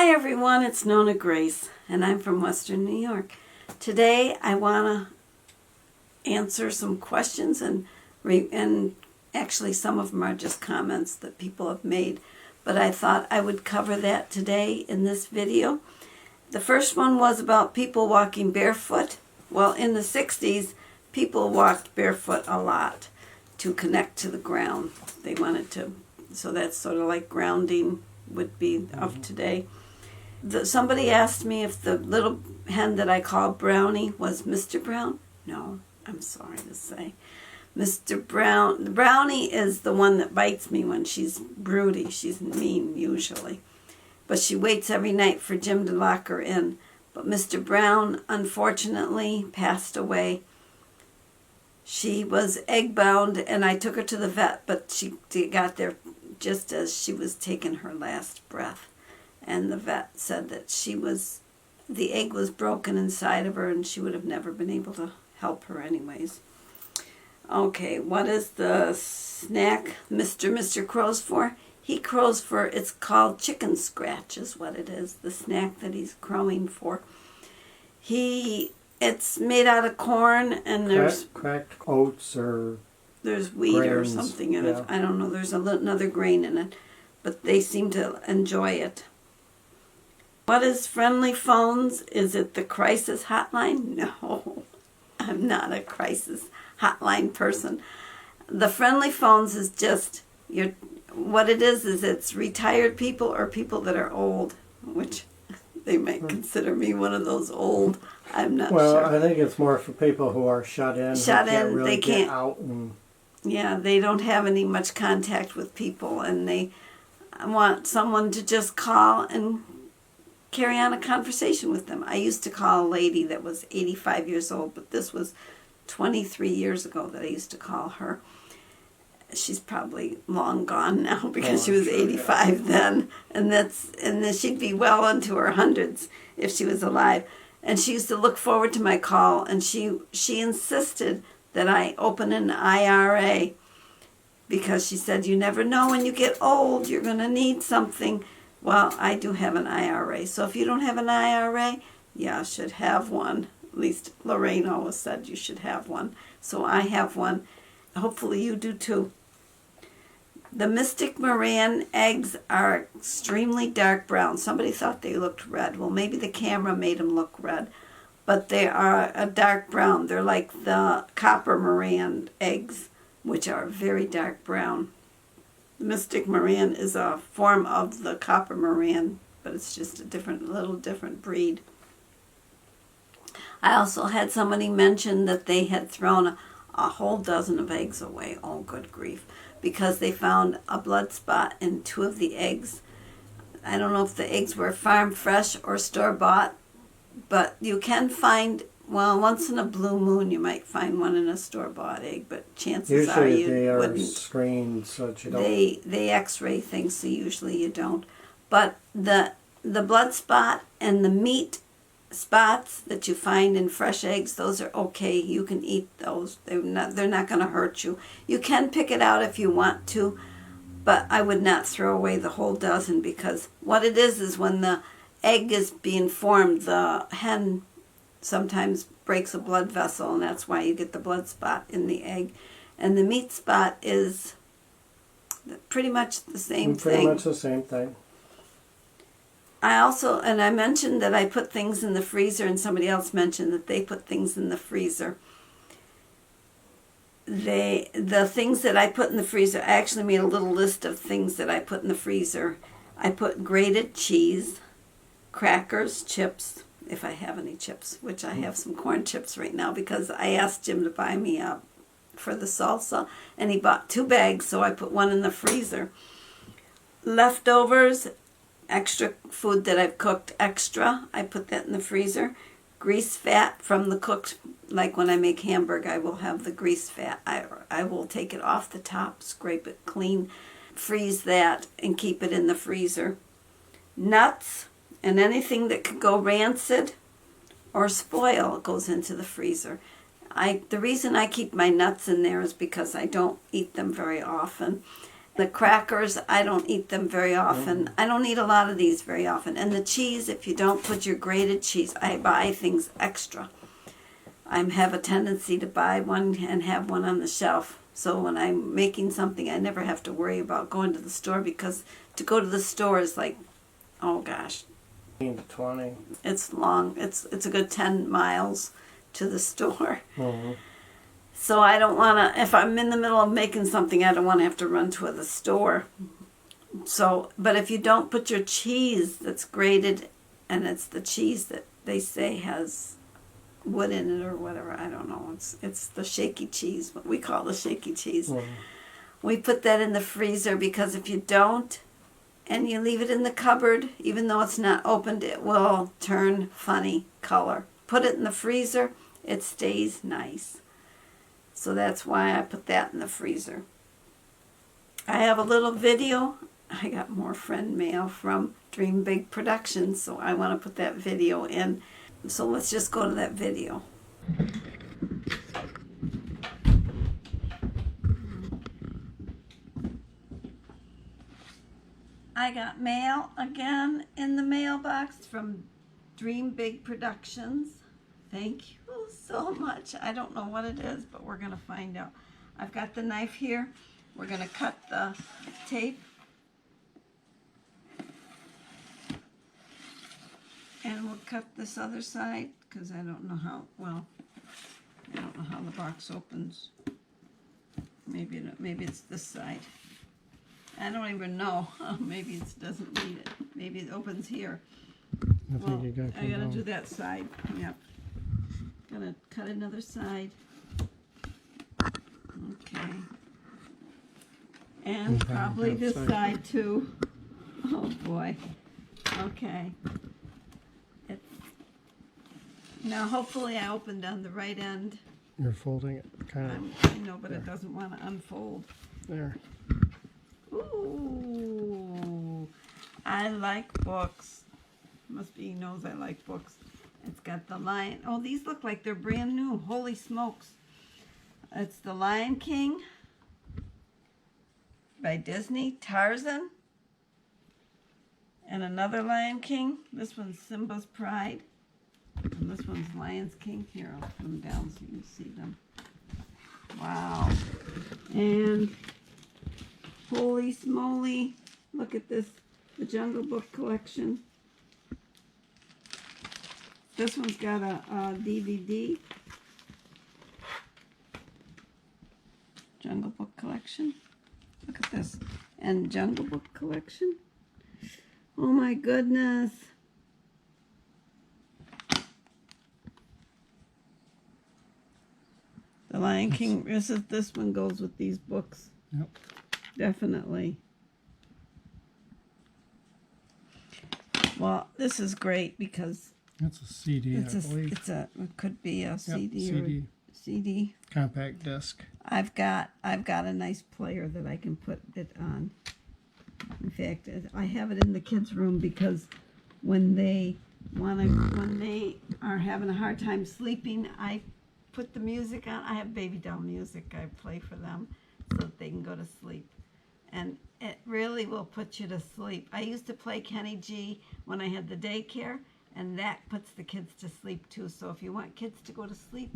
Hi everyone, it's NonnaGrace, and I'm from Western New York. Today I want to answer some questions, and actually some of them are just comments that people have made, but I thought I would cover that today in this video. The first one was about people walking barefoot. Well, in the 60s, people walked barefoot a lot to connect to the ground. They wanted to, so that's sort of like grounding would be of today. Somebody asked me if the little hen that I call Brownie was Mr. Brown. No, I'm sorry to say. Mr. Brown, Brownie is the one that bites me when she's broody. She's mean usually. But she waits every night for Jim to lock her in. But Mr. Brown, unfortunately, passed away. She was egg-bound, and I took her to the vet, but she got there just as she was taking her last breath. And the vet said that the egg was broken inside of her, and she would have never been able to help her anyways. Okay, what is the snack Mr. Crow's for? He crows for, it's called chicken scratch is what it is, the snack that he's crowing for. It's made out of corn, and there's cracked oats or there's wheat grains, or something in it. I don't know, there's another grain in it, but they seem to enjoy it. What is Friendly Phones? Is it the crisis hotline? No, I'm not a crisis hotline person. The Friendly Phones is just what it is it's retired people or people that are old, which they might consider me one of those old. I'm not sure. Well, I think it's more for people who are shut in. They can't get out. Yeah, they don't have any much contact with people, and they want someone to just call and carry on a conversation with them. I used to call a lady that was 85 years old, but this was 23 years ago that I used to call her. She's probably long gone now because she was 85 then, and then she'd be well into her hundreds if she was alive. And she used to look forward to my call, and she insisted that I open an IRA because she said, you never know when you get old, you're going to need something. Well, I do have an IRA, so if you don't have an IRA, you should have one. At least Lorraine always said you should have one. So I have one. Hopefully you do too. The Mystic Moran eggs are extremely dark brown. Somebody thought they looked red. Well, maybe the camera made them look red. But they are a dark brown. They're like the copper Moran eggs, which are very dark brown. Mystic Moran is a form of the copper Moran, but it's just a little different breed. I also had somebody mention that they had thrown a whole dozen of eggs away. Oh, good grief. Because they found a blood spot in 2 of the eggs. I don't know if the eggs were farm fresh or store-bought, but you can find, well, once in a blue moon you might find one in a store-bought egg, but chances are you usually they are wouldn't. screened so that you don't. They x-ray things, so usually you don't. But the blood spot and the meat spots that you find in fresh eggs, those are okay. You can eat those. They're not going to hurt you. You can pick it out if you want to, but I would not throw away the whole dozen, because what it is when the egg is being formed, the hen sometimes breaks a blood vessel, and that's why you get the blood spot in the egg. And the meat spot is pretty much the same thing. Pretty much the same thing. I mentioned that I put things in the freezer, and somebody else mentioned that they put things in the freezer. The things that I put in the freezer, I actually made a little list of things that I put in the freezer. I put grated cheese, crackers, chips, if I have any chips, which I have some corn chips right now because I asked Jim to buy me up for the salsa, and he bought 2 bags, so I put one in the freezer. Leftovers, extra food that I've cooked extra, I put that in the freezer. Grease fat from the cooked, like when I make hamburger, I will have the grease fat. I will take it off the top, scrape it clean, freeze that, and keep it in the freezer. Nuts and anything that could go rancid or spoil goes into the freezer. The reason I keep my nuts in there is because I don't eat them very often. The crackers, I don't eat them very often. I don't eat a lot of these very often. And the cheese, if you don't put your grated cheese, I buy things extra. I have a tendency to buy one and have one on the shelf. So when I'm making something, I never have to worry about going to the store, because to go to the store is like, oh gosh, 15 to 20. it's long. It's a good 10 miles to the store. Mm-hmm. So I don't want to, if I'm in the middle of making something, I don't want to have to run to the store. So, but if you don't put your cheese that's grated, and it's the cheese that they say has wood in it or whatever, I don't know. It's the shaky cheese, what we call the shaky cheese. Mm-hmm. We put that in the freezer, because if you don't, and you leave it in the cupboard, even though it's not opened, it will turn funny color. Put it in the freezer, it stays nice. So that's why I put that in the freezer. I have a little video. I got more friend mail from Dream Big Productions, so I want to put that video in. So let's just go to that video. I got mail again in the mailbox from Dream Big Productions. Thank you so much. I don't know what it is, but we're going to find out. I've got the knife here. We're going to cut the tape. And we'll cut this other side, because I don't know how, well, I don't know how the box opens. Maybe it's this side. I don't even know. Maybe it doesn't need it. Maybe it opens here. I think you got I gotta do that side. Yep. Gonna cut another side. Okay. And probably this side too. Oh boy. Okay. Now hopefully I opened on the right end. You're folding it kind I know, but it doesn't want to unfold. there. Ooh, I like books. Must be he knows I like books. It's got the lion. Oh, these look like they're brand new. Holy smokes. It's The Lion King by Disney, Tarzan, and another Lion King. This one's Simba's Pride, and this one's Lion's King. Here, I'll put them down so you can see them. Wow. And holy smoly, look at this, the Jungle Book collection. This one's got a DVD. Jungle Book collection. Look at this. And Jungle Book collection. Oh my goodness. The Lion King, this one goes with these books. Yep. Definitely. Well, this is great because It's a CD, I believe. it could be a CD CD. or CD. Compact disc. I've got a nice player that I can put it on. In fact, I have it in the kids' room because when they are having a hard time sleeping, I put the music on. I have baby doll music I play for them so that they can go to sleep. And it really will put you to sleep. I used to play Kenny G when I had the daycare, and that puts the kids to sleep too. So if you want kids to go to sleep,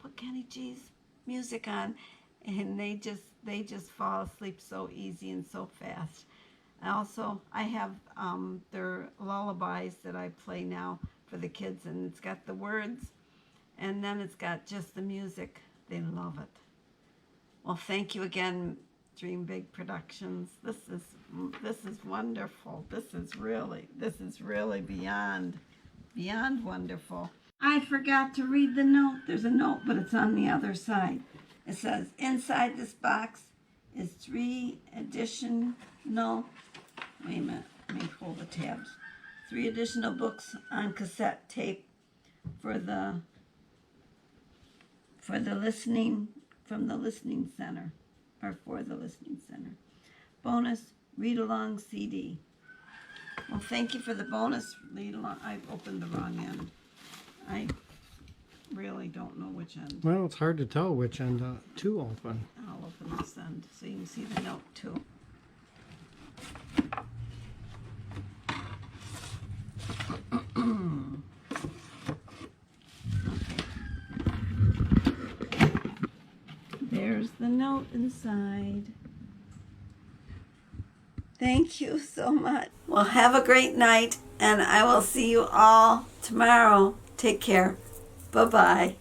put Kenny G's music on, and they just fall asleep so easy and so fast. I have their lullabies that I play now for the kids, and it's got the words, and then it's got just the music. They love it. Well, thank you again, Dream Big Productions. This is wonderful. This is really beyond wonderful. I forgot to read the note. There's a note, but it's on the other side. It says, inside this box is 3 additional, wait a minute, let me hold the tabs. 3 additional books on cassette tape for the listening, from the listening center, or for the listening center. Bonus read-along CD. Well, thank you for the bonus read-along. I opened the wrong end. I really don't know which end. Well, it's hard to tell which end to open. I'll open this end so you can see the note too. There's the note inside. Thank you so much. Well, have a great night, and I will see you all tomorrow. Take care. Bye-bye.